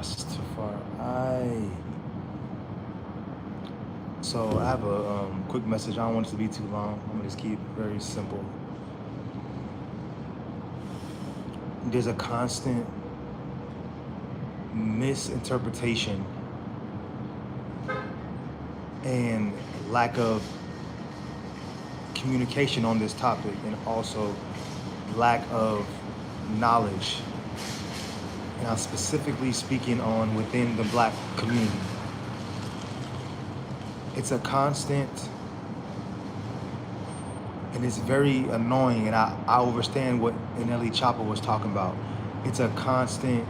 Rastafari. So I have a quick message. I don't want it to be too long. I'm gonna just keep it very simple. There's a constant misinterpretation and lack of communication on this topic, and also lack of knowledge. And I'm specifically speaking on within the Black community. It's a constant, and it's very annoying, and I understand what Nelly Chopper was talking about. It's a constant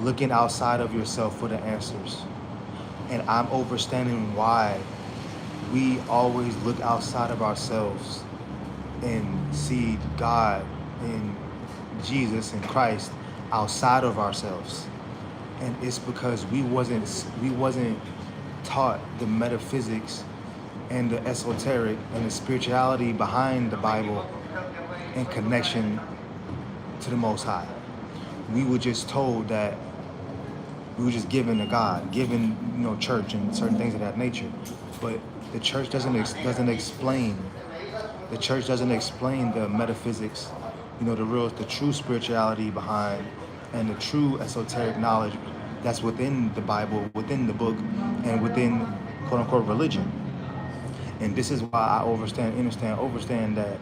looking outside of yourself for the answers. And I'm understanding why we always look outside of ourselves and see God and Jesus and Christ outside of ourselves. And it's because we wasn't taught the metaphysics and the esoteric and the spirituality behind the Bible in connection to the Most High. We were just told that we were just given to God, given church and certain things of that nature. But the church doesn't explain. The church doesn't explain the metaphysics, the true spirituality behind, and the true esoteric knowledge that's within the Bible, within the book, and within quote unquote religion. And this is why I understand that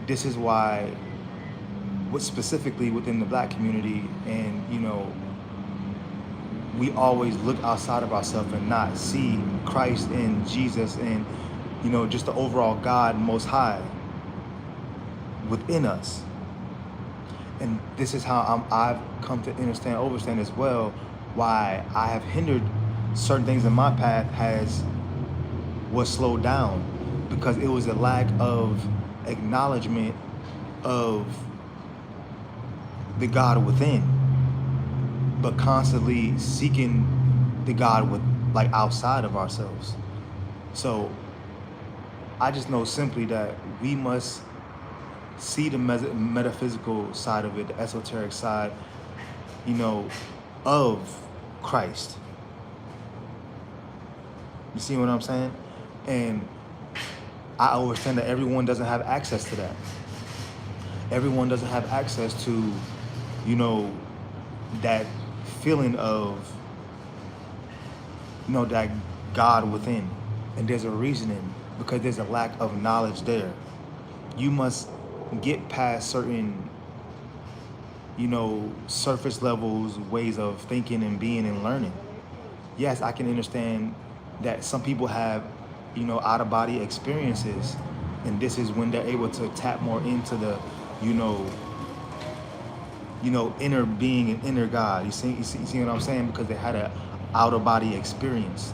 this is why, what specifically within the Black community, and we always look outside of ourselves and not see Christ and Jesus and just the overall God Most High within us. And this is how I've come to understand as well, why I have hindered certain things in my path was slowed down, because it was a lack of acknowledgement of the God within, but constantly seeking the God outside of ourselves. So I just know simply that we must see the metaphysical side of it, the esoteric side, of Christ. You see what I'm saying? And I understand that everyone doesn't have access to that. Everyone doesn't have access to, that feeling of, that God within. And there's a reasoning, because there's a lack of knowledge there. You must get past certain, surface levels, ways of thinking and being and learning. Yes, I can understand that some people have, out-of-body experiences, and this is when they're able to tap more into the, inner being and inner God. You see what I'm saying? Because they had an out-of-body experience.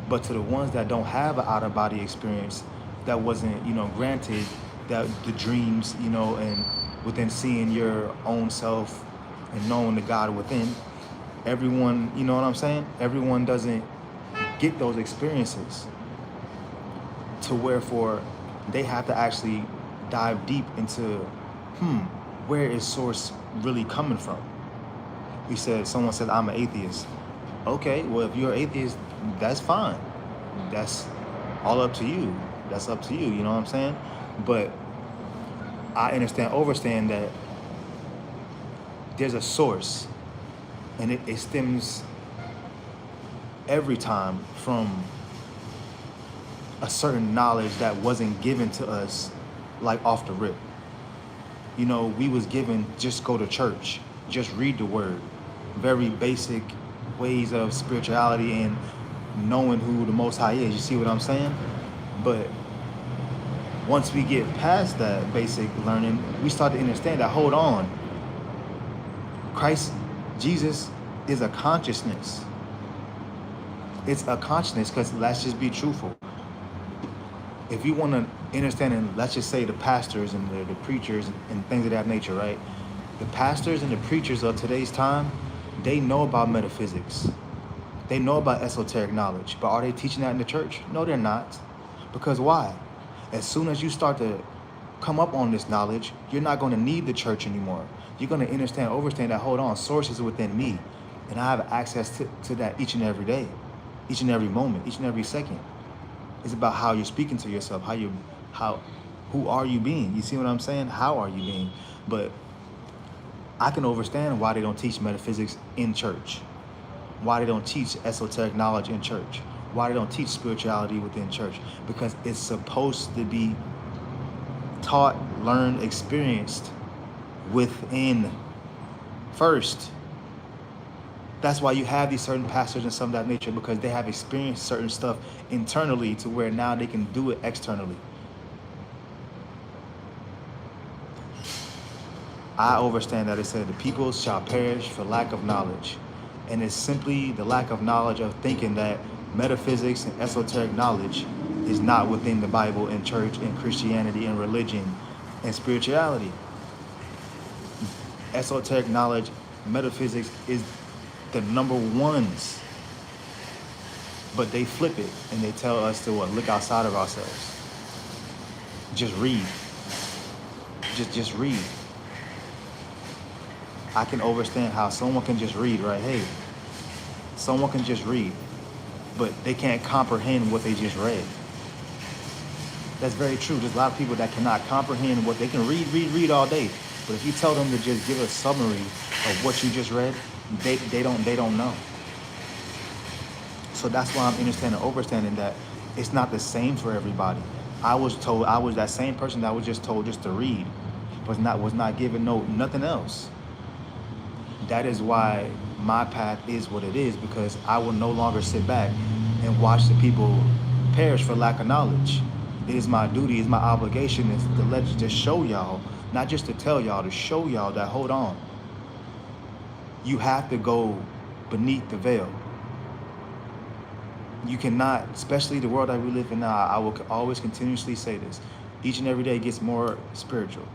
But to the ones that don't have an out-of-body experience, that wasn't, granted, that the dreams, and within seeing your own self and knowing the God within, everyone, you know what I'm saying? Everyone doesn't get those experiences, to wherefore they have to actually dive deep into, where is source really coming from? Someone said, I'm an atheist. Okay, well, if you're an atheist, that's fine. That's all up to you. That's up to you, you know what I'm saying? But I understand that there's a source, and it stems every time from a certain knowledge that wasn't given to us off the rip. We was given, just go to church, just read the word, very basic ways of spirituality and knowing who the Most High is. You see what I'm saying? But once we get past that basic learning, we start to understand that, hold on, Christ, Jesus is a consciousness. It's a consciousness, because let's just be truthful. If you want to understand, and let's just say the pastors and the preachers and things of that nature, right? The pastors and the preachers of today's time, they know about metaphysics. They know about esoteric knowledge, but are they teaching that in the church? No, they're not. Because why? As soon as you start to come up on this knowledge, you're not going to need the church anymore. You're going to understand that, hold on, source is within me. And I have access to that each and every day, each and every moment, each and every second. It's about how you're speaking to yourself, who are you being? You see what I'm saying? How are you being? But I can understand why they don't teach metaphysics in church, why they don't teach esoteric knowledge in church, why they don't teach spirituality within church, because it's supposed to be taught, learned, experienced within first. That's why you have these certain pastors and some of that nature, because they have experienced certain stuff internally to where now they can do it externally. I understand that it said the people shall perish for lack of knowledge. And it's simply the lack of knowledge of thinking that metaphysics and esoteric knowledge is not within the Bible and church and Christianity and religion and spirituality. Esoteric knowledge, metaphysics is the number ones. But they flip it and they tell us to what? Look outside of ourselves. Just read. Just read. I can understand how someone can just read, right? Hey, someone can just read, but they can't comprehend what they just read. That's very true. There's a lot of people that cannot comprehend what they can read all day. But if you tell them to just give a summary of what you just read, they don't know. So that's why I'm understanding that it's not the same for everybody. I was that same person that was just told just to read, was not given nothing else. That is why my path is what it is, because I will no longer sit back and watch the people perish for lack of knowledge. It is my duty, it's my obligation is to show y'all, not just to tell y'all, to show y'all that, hold on. You have to go beneath the veil. You cannot, especially the world that we live in now, I will always continuously say this, each and every day gets more spiritual.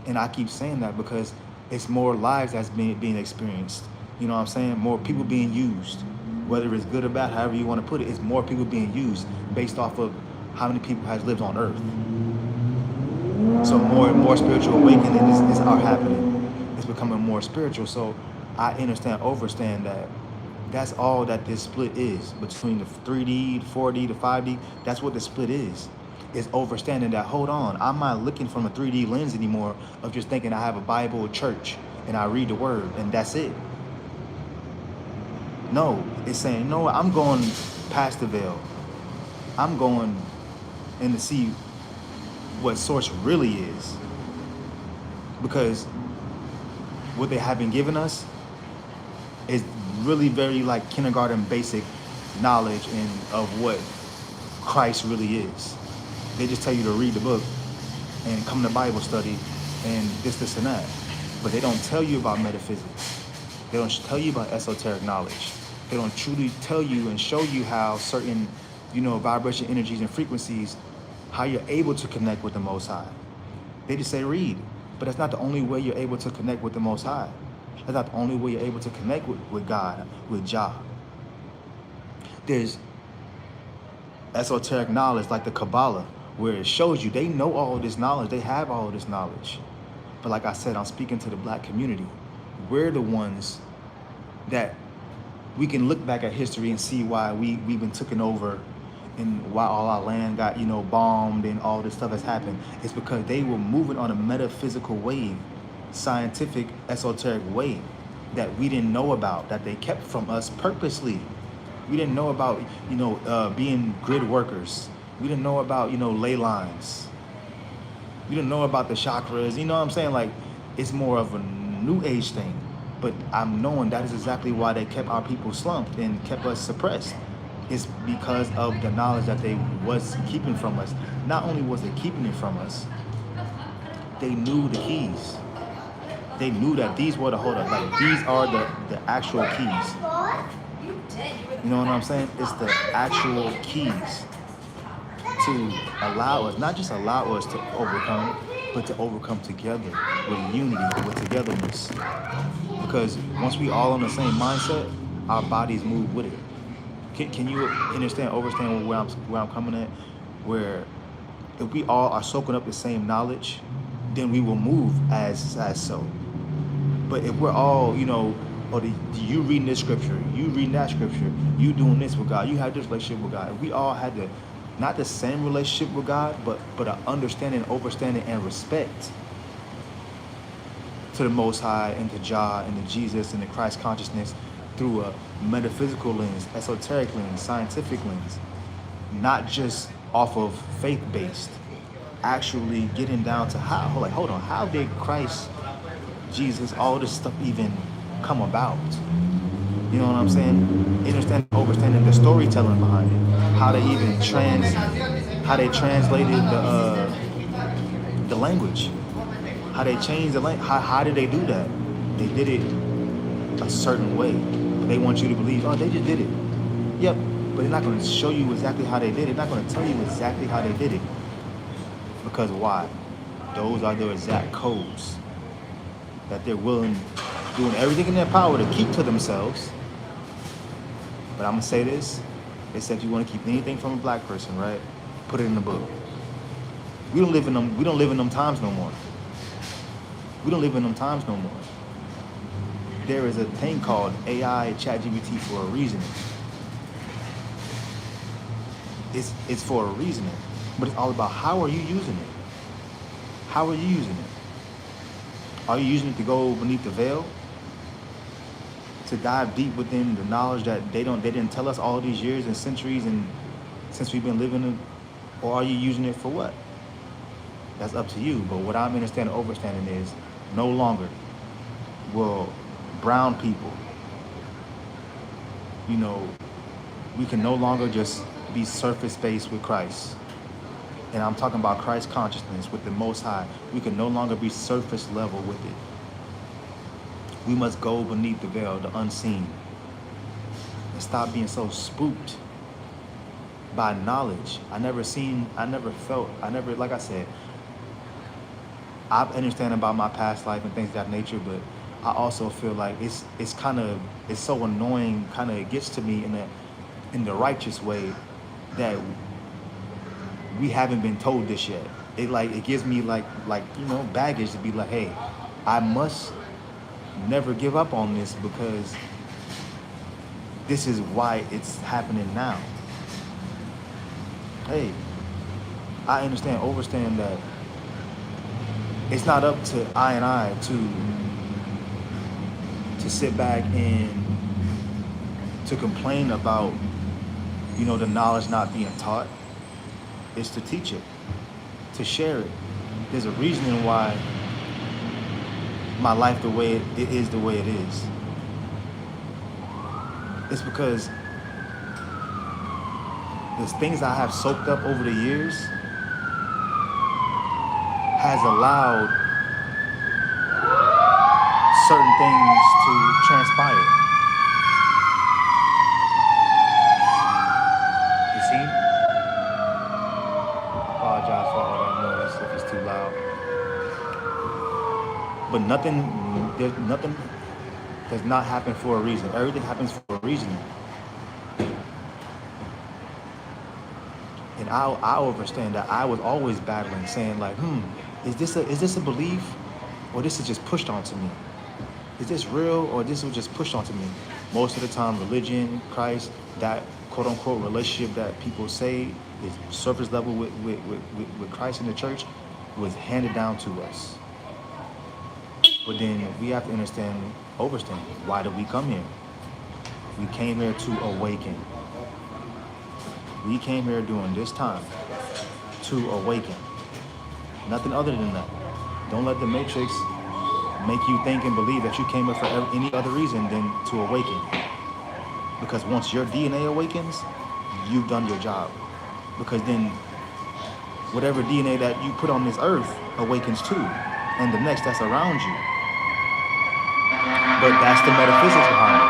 And I keep saying that because it's more lives that's being experienced. You know what I'm saying? More people being used. Whether it's good or bad, however you want to put it, it's more people being used based off of how many people has lived on earth. So more and more spiritual awakening are happening. It's becoming more spiritual. So I understand that that's all that this split is between the 3D, 4D, the 5D. That's what the split is understanding that, hold on, I'm not looking from a 3D lens anymore of just thinking I have a Bible, a church, and I read the word, and that's it. No, it's saying, no, I'm going past the veil. I'm going in to see what source really is. Because what they have been giving us is really very like kindergarten basic knowledge of what Christ really is. They just tell you to read the book and come to Bible study and this and that. But they don't tell you about metaphysics. They don't tell you about esoteric knowledge. They don't truly tell you and show you how certain, vibration energies and frequencies, how you're able to connect with the Most High. They just say read. But that's not the only way you're able to connect with the Most High. That's not the only way you're able to connect with God, with Jah. There's esoteric knowledge like the Kabbalah, where it shows you they know all of this knowledge, they have all of this knowledge. But like I said, I'm speaking to the Black community. We're the ones that we can look back at history and see why we've been taken over and why all our land got, bombed and all this stuff has happened. It's because they were moving on a metaphysical wave, scientific, esoteric wave that we didn't know about, that they kept from us purposely. We didn't know about, being grid workers. We didn't know about, ley lines. We didn't know about the chakras. You know what I'm saying? Like, it's more of a new age thing. But I'm knowing that is exactly why they kept our people slumped and kept us suppressed. It's because of the knowledge that they was keeping from us. Not only was they keeping it from us, they knew the keys. They knew that these were the these are the actual keys. You know what I'm saying? It's the actual keys to allow us, not just allow us to overcome, but to overcome together with unity, with togetherness. Because once we all on the same mindset, our bodies move with it. Can you understand where I'm coming at? Where if we all are soaking up the same knowledge, then we will move as so. But if we're all, or you reading this scripture, you reading that scripture, you doing this with God, you have this relationship with God. We all had the, not the same relationship with God, but an understanding, overstanding, and respect to the Most High and to Jah and to Jesus and the Christ consciousness through a metaphysical lens, esoteric lens, scientific lens, not just off of faith-based. Actually getting down to how, like, hold on, how did Christ, Jesus, all this stuff even come about? You know what I'm saying? Understanding, overstanding the storytelling behind it, how they even how they translated the language, how they changed the language. How did they do that? They did it a certain way. They want you to believe, oh, they just did it. Yep, but they're not going to show you exactly how they did it. They're not going to tell you exactly how they did it. Because why? Those are their exact codes that they're willing, doing everything in their power to keep to themselves. But I'm gonna say this: they said if you want to keep anything from a black person, right, put it in the book. We don't live in them. We don't live in them times no more. We don't live in them times no more. There is a thing called AI, ChatGPT for a reason. It's for a reason, but it's all about how are you using it. How are you using it? Are you using it to go beneath the veil? To dive deep within the knowledge that they didn't tell us all these years and centuries and since we've been living in, or are you using it for what? That's up to you. But what I'm understanding, overstanding is no longer will brown people, you know, we can no longer just be surface-based with Christ. And I'm talking about Christ consciousness with the Most High. We can no longer be surface level with it. We must go beneath the veil, the unseen, and stop being so spooked by knowledge. Like I said, I understand about my past life and things of that nature, but I also feel like it's so annoying, it gets to me in the righteous way that we haven't been told this yet. It gives me like baggage to be like, hey, I must never give up on this because this is why it's happening now. Hey, I overstand that it's not up to I and I to sit back and to complain about, the knowledge not being taught. It's to teach it, to share it. There's a reason why my life the way it is the way it is. It's because there's things I have soaked up over the years has allowed certain things to transpire. You see? Apologize for all that noise if it's too loud. But nothing does not happen for a reason. Everything happens for a reason. And I understand that I was always battling, saying like, is this a belief, or this is just pushed onto me? Is this real, or this was just pushed onto me? Most of the time, religion, Christ, that quote unquote relationship that people say is surface level with Christ in the church was handed down to us. But then we have to overstand. Why did we come here? We came here to awaken. We came here during this time to awaken. Nothing other than that. Don't let the Matrix make you think and believe that you came here for any other reason than to awaken. Because once your DNA awakens, you've done your job. Because then whatever DNA that you put on this earth awakens too, and the next that's around you. But that's the metaphysics behind it.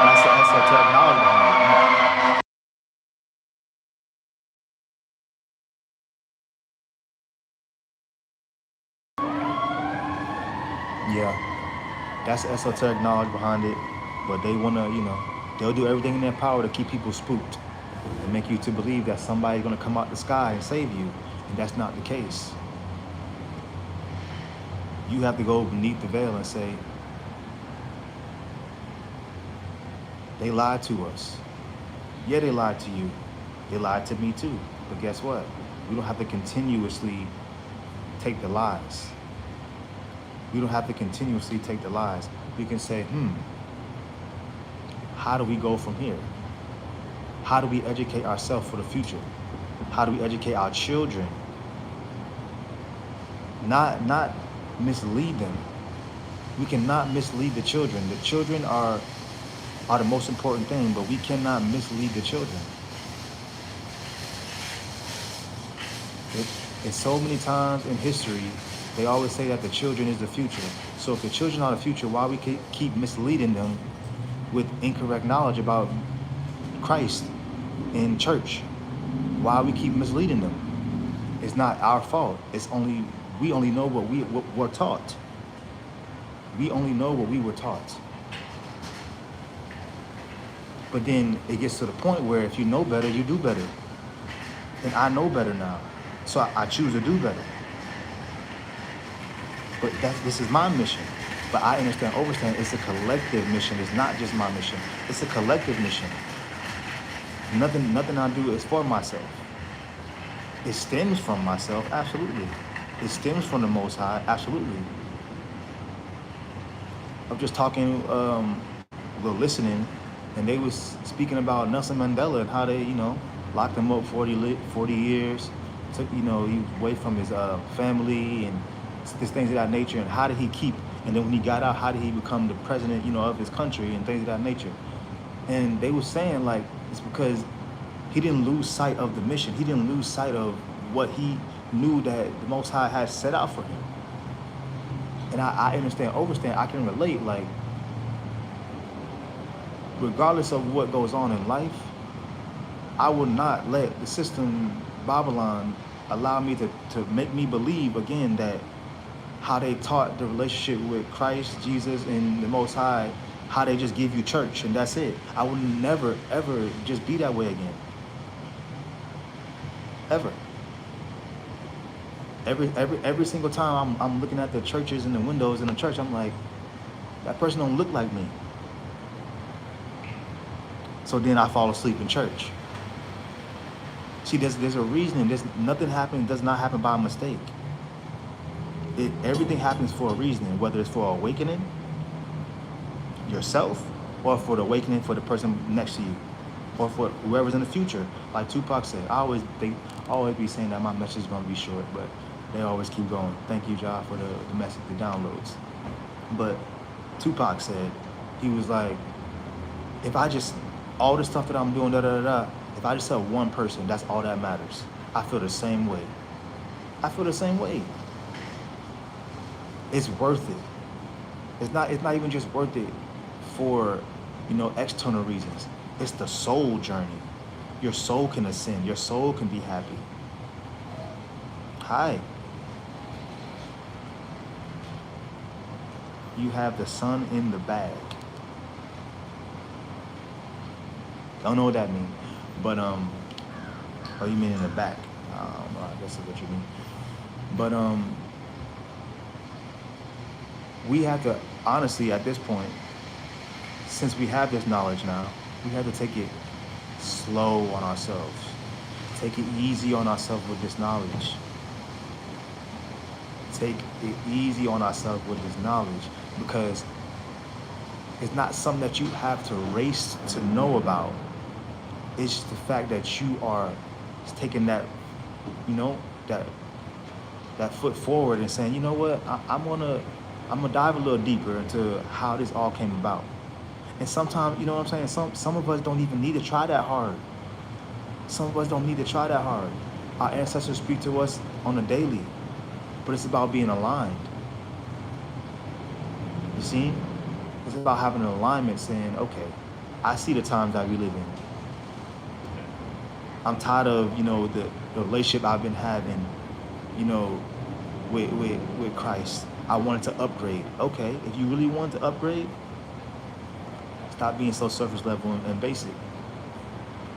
That's the esoteric knowledge behind it. Yeah, that's the esoteric knowledge behind it. But they want to, they'll do everything in their power to keep people spooked and make you to believe that somebody's going to come out the sky and save you. And that's not the case. You have to go beneath the veil and say, They lied to us. Yeah, they lied to you. They lied to me too. But guess what? We don't have to continuously take the lies. We don't have to continuously take the lies. We can say, how do we go from here? How do we educate ourselves for the future? How do we educate our children? Not mislead them. We cannot mislead the children. The children are the most important thing, but we cannot mislead the children. And so many times in history, they always say that the children is the future. So if the children are the future, why we keep misleading them with incorrect knowledge about Christ in church? Why we keep misleading them? It's not our fault. We only know what we're taught. We only know what we were taught. But then it gets to the point where if you know better, you do better. And I know better now. So I choose to do better. But this is my mission. But I understand it's a collective mission. It's not just my mission. It's a collective mission. Nothing I do is for myself. It stems from myself, absolutely. It stems from the Most High, absolutely. I'm just talking, listening, and they was speaking about Nelson Mandela and how they, locked him up 40 years, took, he was away from his family and things of that nature. And how did he keep? And then when he got out, how did he become the president, of his country and things of that nature? And they were saying like it's because he didn't lose sight of the mission. He didn't lose sight of what he knew that the Most High had set out for him. And I understand, I can relate, like, regardless of what goes on in life, I will not let the system, Babylon, allow me to make me believe again that how they taught the relationship with Christ, Jesus, and the Most High, how they just give you church and that's it. I will never, ever just be that way again. Ever. Every single time I'm looking at the churches and the windows in the church, I'm like, that person don't look like me. So then I fall asleep in church. See, there's a reason. Nothing does not happen by mistake. Everything happens for a reason, whether it's for awakening yourself or for the awakening for the person next to you or for whoever's in the future. Like Tupac said, they always be saying that my message is going to be short, but they always keep going. Thank you, Jah, for the message, the downloads. But Tupac said, he was like, if I just, all the stuff that I'm doing, if I just tell one person, that's all that matters. I feel the same way. I feel the same way. It's worth it. It's not even just worth it for, external reasons. It's the soul journey. Your soul can ascend. Your soul can be happy. Hi. You have the sun in the bag. Don't know what that means. But, oh, you mean in the back. I guess that's what you mean. But, we have to, honestly, at this point, since we have this knowledge now, we have to take it slow on ourselves. Take it easy on ourselves with this knowledge. Take it easy on ourselves with this knowledge, because it's not something that you have to race to know about. It's just the fact that you are taking that, that foot forward and saying, you know what, I'm gonna dive a little deeper into how this all came about. And sometimes, you know what I'm saying, some of us don't even need to try that hard. Some of us don't need to try that hard. Our ancestors speak to us on a daily, but it's about being aligned. You see? It's about having an alignment, saying, okay, I see the times that we live in. I'm tired of, the relationship I've been having, with Christ. I wanted to upgrade. Okay, if you really want to upgrade, stop being so surface level and basic.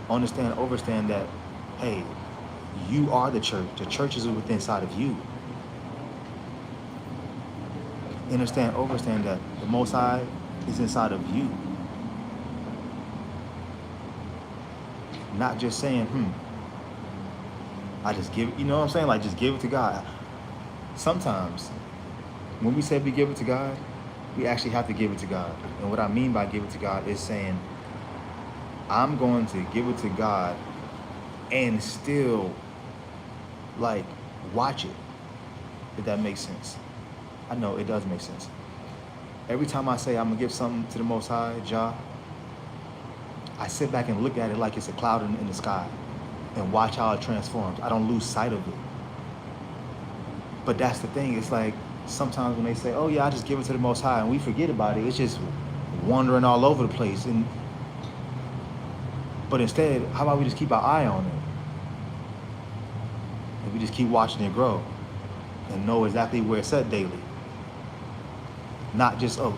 Understand that, hey, you are the church. The church is within inside of you. Understand that the Most High is inside of you. Not just saying, I just give, you know what I'm saying? Like, just give it to God. Sometimes, when we say we give it to God, we actually have to give it to God. And what I mean by give it to God is saying, I'm going to give it to God and still, like, watch it, if that makes sense. I know it does make sense. Every time I say I'm going to give something to the Most High, Jah, I sit back and look at it like it's a cloud in the sky and watch how it transforms. I don't lose sight of it. But that's the thing. It's like sometimes when they say, oh, yeah, I just give it to the Most High, and we forget about it. It's just wandering all over the place. But instead, how about we just keep our eye on it? And we just keep watching it grow and know exactly where it's at daily. Not just, oh,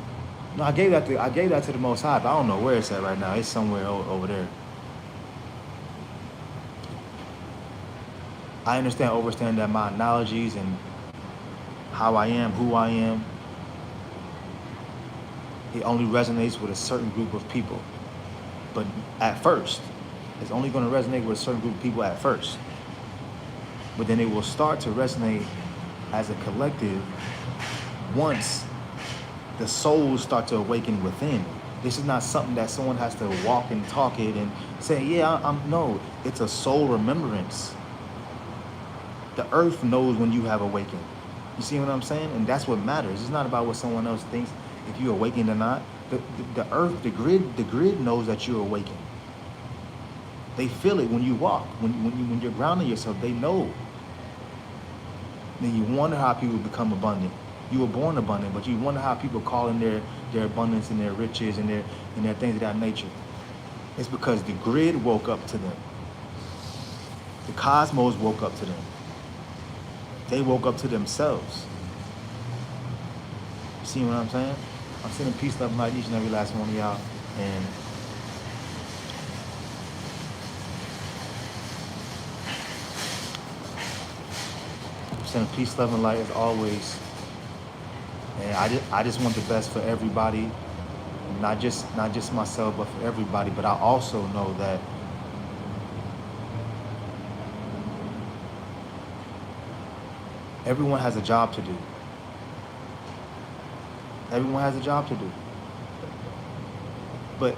no, I gave that to the Most High, but I don't know where it's at right now. It's somewhere over there. I overstand that my analogies and how I am, who I am, it only resonates with a certain group of people. But at first, it's only going to resonate with a certain group of people at first. But then it will start to resonate as a collective once the souls start to awaken within. This is not something that someone has to walk and talk it and say, yeah, no, it's a soul remembrance. The earth knows when you have awakened. You see what I'm saying? And that's what matters. It's not about what someone else thinks, if you awakened or not. The earth, the grid knows that you're awakened. They feel it when you walk. When you're grounding yourself, they know. Then you wonder how people become abundant. You were born abundant, but you wonder how people call in their abundance and their riches and their things of that nature. It's because the grid woke up to them. The cosmos woke up to them. They woke up to themselves. You see what I'm saying? I'm sending peace, love, and light each and every last one of y'all. And I'm sending peace, love, and light as always. And I just want the best for everybody, not just myself, but for everybody. But I also know that everyone has a job to do. Everyone has a job to do. But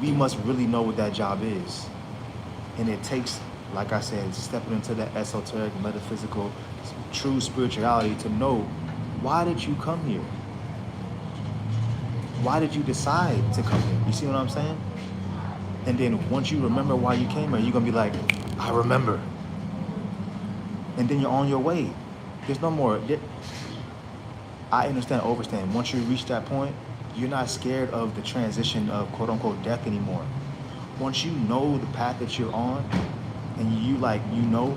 we must really know what that job is. And it takes, like I said, stepping into that esoteric, metaphysical, true spirituality to know, why did you come here? Why did you decide to come here? You see what I'm saying? And then once you remember why you came here, you're going to be like, I remember. And then you're on your way. There's no more. I understand, overstand. Once you reach that point, you're not scared of the transition of quote unquote death anymore. Once you know the path that you're on, and you know,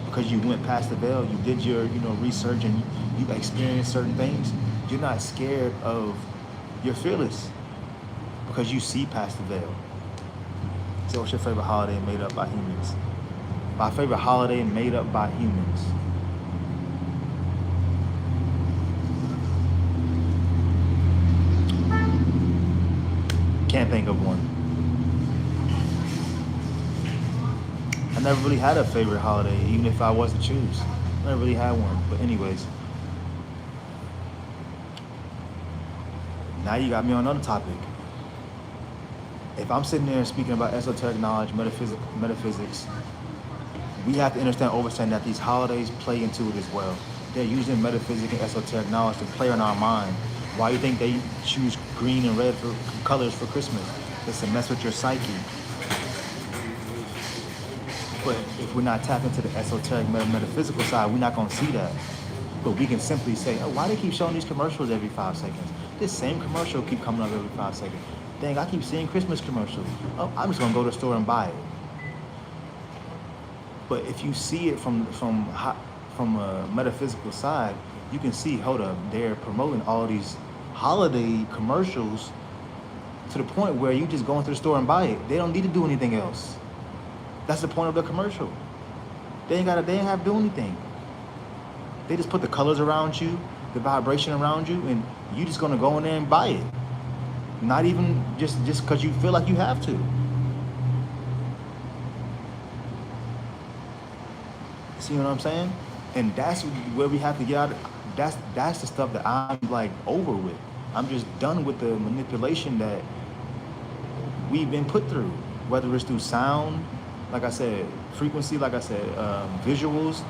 because you went past the veil, you did your research and you experienced certain things, you're not scared of, you're fearless because you see past the veil. So what's your favorite holiday made up by humans? My favorite holiday made up by humans. Can't think of one. I never really had a favorite holiday, even if I was to choose. I never really had one. But anyways, now you got me on another topic. If I'm sitting there speaking about esoteric knowledge, metaphysics, we have to understand that these holidays play into it as well. They're using metaphysics and esoteric knowledge to play on our mind. Why do you think they choose green and red for colors for Christmas? It's to mess with your psyche. But if we're not tapping into the esoteric metaphysical side, we're not going to see that. But we can simply say, oh, why do they keep showing these commercials every 5 seconds? This same commercial keep coming up every 5 seconds. Dang, I keep seeing Christmas commercials. Oh, I'm just going to go to the store and buy it. But if you see it from a metaphysical side, you can see, hold up, they're promoting all these holiday commercials to the point where you just go into the store and buy it. They don't need to do anything else. That's the point of the commercial. They ain't have to do anything. They just put the colors around you, the vibration around you, and you just gonna go in there and buy it. Not even just because you feel like you have to. See what I'm saying? And that's where we have to get out. That's the stuff that I'm like over with. I'm just done with the manipulation that we've been put through, whether it's through sound, like I said, frequency, like I said, visuals,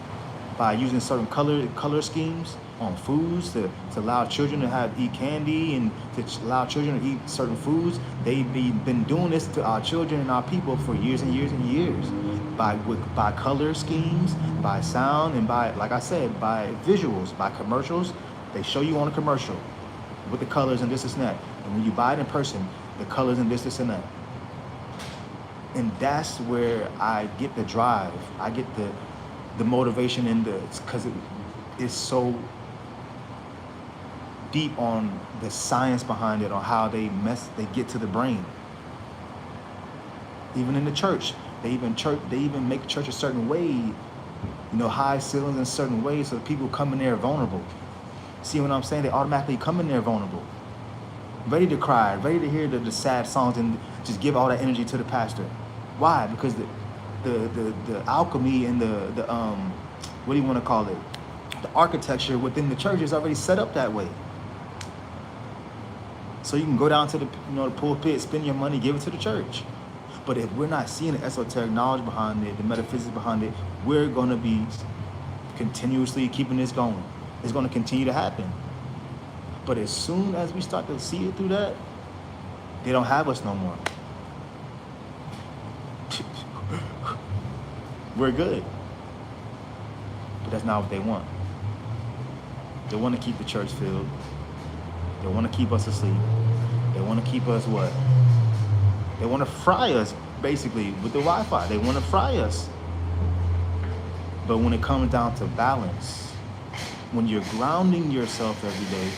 by using certain color schemes on foods to allow children to eat candy and to allow children to eat certain foods. They've been doing this to our children and our people for years and years and years, by color schemes, by sound, and by, like I said, by visuals, by commercials. They show you on a commercial with the colors and this and that, and when you buy it in person, the colors and this and that. And that's where I get the drive. I get the motivation in because it's so deep on the science behind it, on how they get to the brain. Even in the church, they even make church a certain way, high ceilings in certain ways, so that people come in there vulnerable. See what I'm saying? They automatically come in there vulnerable, ready to cry, ready to hear the sad songs, and just give all that energy to the pastor. Why? Because the alchemy and the what do you want to call it? The architecture within the church is already set up that way. So you can go down to the pulpit, spend your money, give it to the church. But if we're not seeing the esoteric knowledge behind it, the metaphysics behind it, we're going to be continuously keeping this going. It's going to continue to happen. But as soon as we start to see it through that, they don't have us no more. We're good. But that's not what they want. They want to keep the church filled. They want to keep us asleep. They want to keep us what? They want to fry us, basically, with the Wi-Fi. They want to fry us. But when it comes down to balance, when you're grounding yourself every day,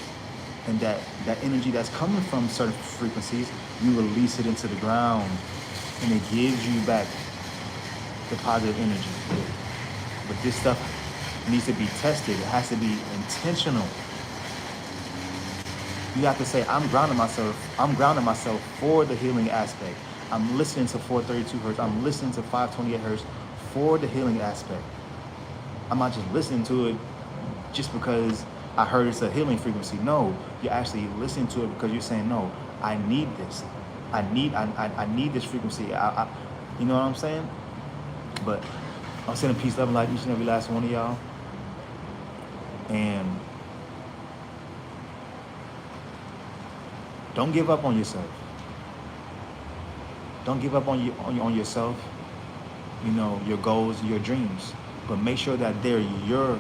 and that energy that's coming from certain frequencies, you release it into the ground, and it gives you back the positive energy. But this stuff needs to be tested. It has to be intentional. You have to say, I'm grounding myself for the healing aspect. I'm listening to 432 hertz. I'm listening to 528 hertz for the healing aspect. I'm not just listening to it just because I heard it's a healing frequency. No, you're actually listening to it because you're saying, no, I need this. I need this frequency. You know what I'm saying? But I'm sending peace, love, and light each and every last one of y'all. And don't give up on yourself. Don't give up on yourself, your goals, your dreams. But make sure that they're your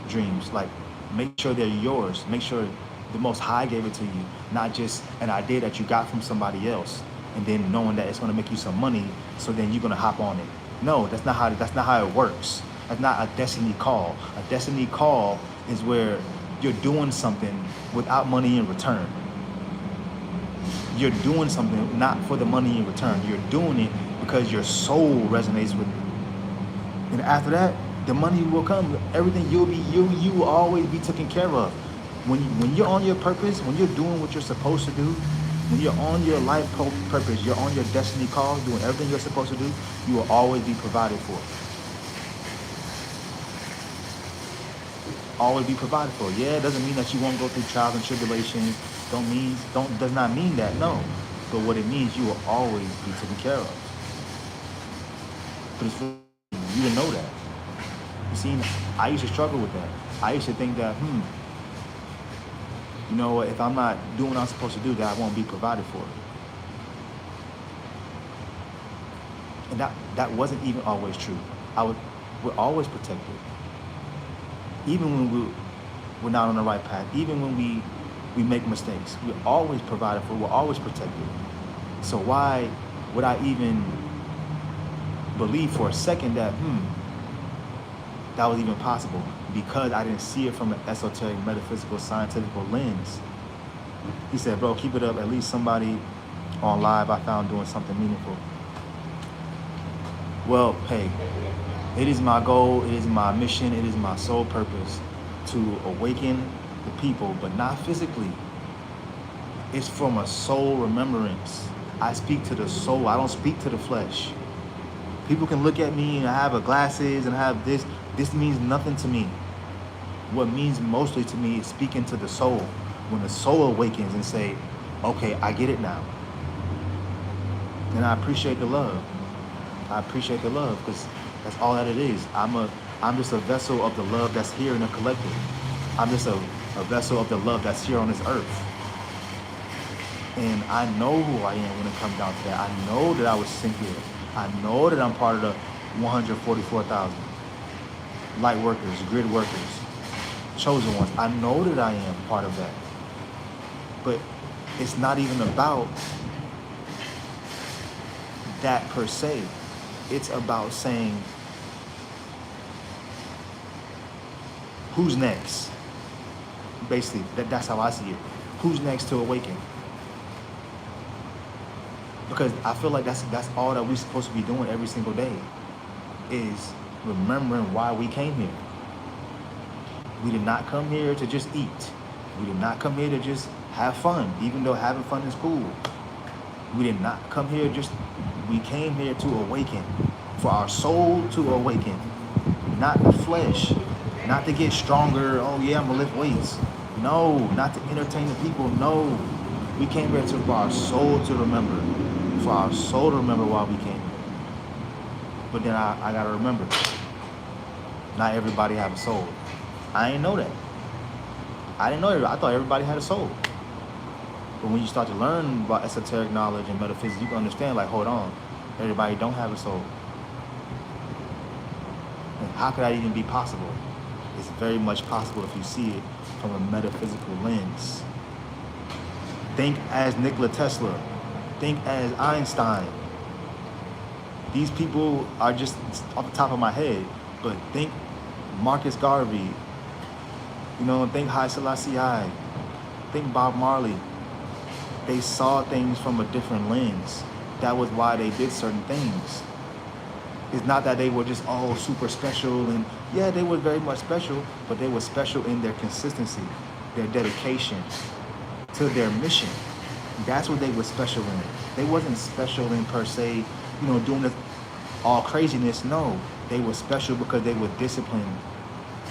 dreams. Like, make sure they're yours. Make sure the Most High gave it to you, not just an idea that you got from somebody else, and then knowing that it's going to make you some money, so then you're going to hop on it. No, that's not how it works. That's not a destiny call. A destiny call is where you're doing something without money in return. You're doing something not for the money in return. You're doing it because your soul resonates with it. And after that, the money will come. Everything you will always be taken care of. When you're on your purpose, when you're doing what you're supposed to do, when you're on your life purpose, you're on your destiny call, doing everything you're supposed to do, you will always be provided for. Always be provided for. Yeah, it doesn't mean that you won't go through trials and tribulations. Does not mean that, no. But what it means, you will always be taken care of. But it's for you to know that. You see, I used to struggle with that. I used to think that, if I'm not doing what I'm supposed to do, that I won't be provided for. And that wasn't even always true. We're always protected. Even when we're not on the right path, even when we make mistakes, we're always provided for, we're always protected. So why would I even believe for a second that, that was even possible? Because I didn't see it from an esoteric, metaphysical, scientific lens. He said, bro, keep it up. At least somebody on live I found doing something meaningful. Well, hey, it is my goal, it is my mission, it is my sole purpose to awaken the people, but not physically. It's from a soul remembrance. I speak to the soul, I don't speak to the flesh. People can look at me and I have glasses and I have this, This means nothing to me. What means mostly to me is speaking to the soul. When the soul awakens and say, okay, I get it now. And I appreciate the love. I appreciate the love because that's all that it is. I'm just a vessel of the love that's here in the collective. I'm just a vessel of the love that's here on this earth. And I know who I am when it comes down to that. I know that I was sent here. I know that I'm part of the 144,000 light workers, grid workers, chosen ones. I know that I am part of that. But it's not even about that per se. It's about saying, who's next? Basically, that's how I see it. Who's next to awaken? Because I feel like that's all that we're supposed to be doing every single day, is remembering why we came here. We did not come here to just eat. We did not come here to just have fun, even though having fun is cool. We did not come here we came here to awaken, for our soul to awaken, not the flesh, not to get stronger. Oh yeah, I'm gonna lift weights. No, not to entertain the people. No, we came here for our soul to remember, for our soul to remember why we came here. But then I gotta remember, not everybody have a soul. I didn't know that. I didn't know that. I thought everybody had a soul. But when you start to learn about esoteric knowledge and metaphysics, you can understand, like, hold on, everybody don't have a soul. And how could that even be possible? It's very much possible if you see it from a metaphysical lens. Think as Nikola Tesla. Think as Einstein. These people are just off the top of my head, but think Marcus Garvey. Think Haile Selassie I. Think Bob Marley. They saw things from a different lens. That was why they did certain things. It's not that they were just all super special, and yeah, they were very much special, but they were special in their consistency, their dedication to their mission. That's what they were special in. They wasn't special in per se, doing this all craziness. No, they were special because they were disciplined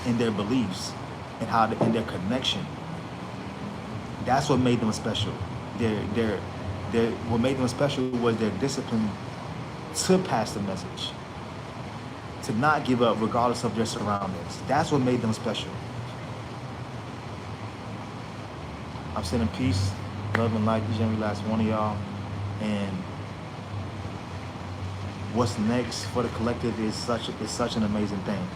in their beliefs and in their connection. That's what made them special. What made them special was their discipline to pass the message, to not give up regardless of their surroundings. That's what made them special. I'm sending peace, love, and light to each and every last one of y'all. And what's next for the collective is such an amazing thing.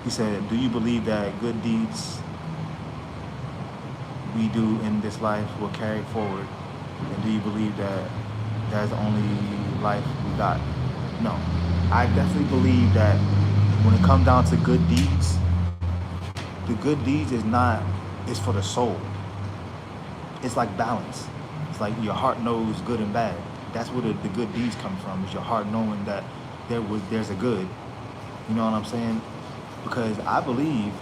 He said, do you believe that good deeds we do in this life will carry forward? And do you believe that that's the only life we got? No. I definitely believe that when it comes down to good deeds, the good deeds is for the soul. It's like balance. It's like your heart knows good and bad. That's where the good deeds come from, is your heart knowing that there's a good. You know what I'm saying? Because I believe,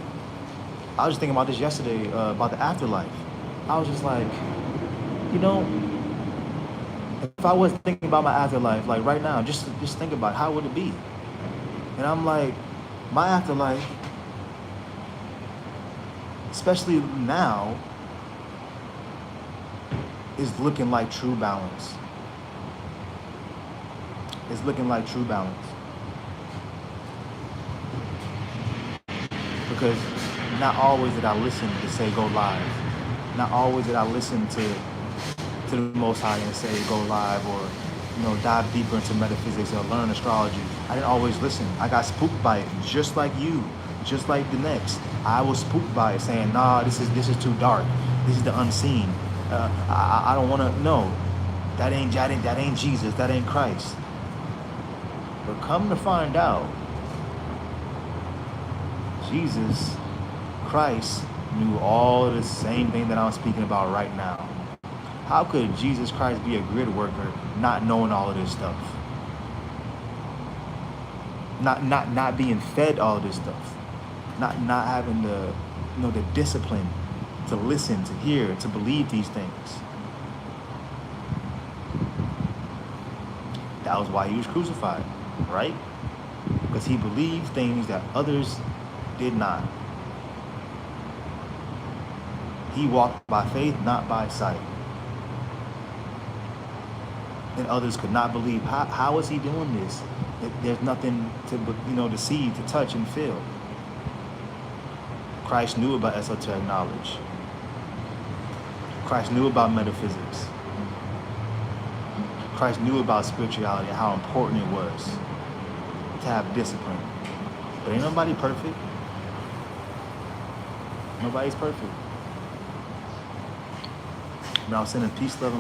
I was just thinking about this yesterday, about the afterlife. I was just like, if I was thinking about my afterlife, like right now, just think about it, how would it be? And I'm like, my afterlife, especially now, is looking like true balance. It's looking like true balance. Because not always did I listen to say go live. Not always did I listen to the Most High and say go live, or dive deeper into metaphysics or learn astrology. I didn't always listen. I got spooked by it, just like you, just like the next. I was spooked by it, saying, nah, this is too dark. This is the unseen. I don't want to. No, that ain't Jesus. That ain't Christ. But come to find out, Jesus Christ knew all the same thing that I'm speaking about right now. How could Jesus Christ be a grid worker not knowing all of this stuff? Not being fed all of this stuff. Not having the discipline to listen, to hear, to believe these things. That was why he was crucified, right? because he believed things that others did not. He walked by faith, not by sight. And others could not believe. How is he doing this? There's nothing to, to see, to touch, and feel. Christ knew about esoteric knowledge. Christ knew about metaphysics. Christ knew about spirituality and how important it was to have discipline. But ain't nobody perfect. Nobody's perfect. But I'm sending peace, love, and